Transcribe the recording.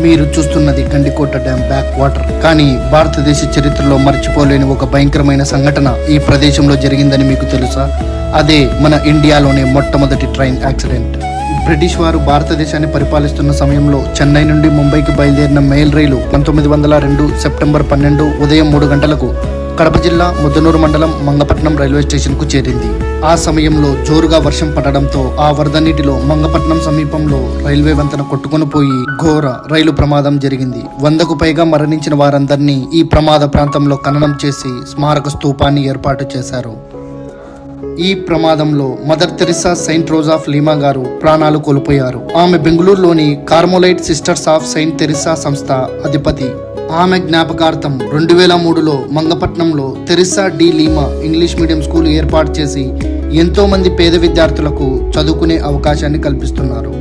మీరు చూస్తున్నది Gandikota dam back water. కానీ భారతదేశ చరిత్రలో మర్చిపోలేని ఒక భయంకరమైన సంఘటన ఈ ప్రదేశంలో జరిగిందని మీకు తెలుసా? అదే మన ఇండియాలోనే మొట్టమొదటి ట్రైన్ యాక్సిడెంట్. బ్రిటిష్ వారు భారతదేశాన్ని పరిపాలిస్తున్న సమయంలో చెన్నై నుండి ముంబైకి బయలుదేరిన మెయిల్ రైలు 1902 సెప్టెంబర్ 12 ఉదయం 3 గంటలకు కడప జిల్లా ముద్దనూరు మండలం మంగపట్నం రైల్వే స్టేషన్కు చేరింది. ఆ సమయంలో జోరుగా వర్షం పడడంతో ఆ వరద నీటిలో మంగపట్నం సమీపంలో రైల్వే వంతెన కొట్టుకుని పోయి ఘోర రైలు ప్రమాదం జరిగింది. 100కు పైగా మరణించిన వారందరినీ ఈ ప్రమాద ప్రాంతంలో ఖననం చేసి స్మారక స్తూపాన్ని ఏర్పాటు చేశారు. ఈ ప్రమాదంలో Mother Teresa Saint Rose of Lima గారు ప్రాణాలు కోల్పోయారు. ఆమె బెంగళూరులోని Carmelite Sisters of Saint Teresa సంస్థ అధిపతి. ఆమె జ్ఞాపకార్థం 2003లో మంగపట్నంలో Teresa de Lima English medium school ఏర్పాటు చేసి ఎంతో మంది పేద విద్యార్థులకు చదువుకునే అవకాశాన్ని కల్పిస్తున్నారు.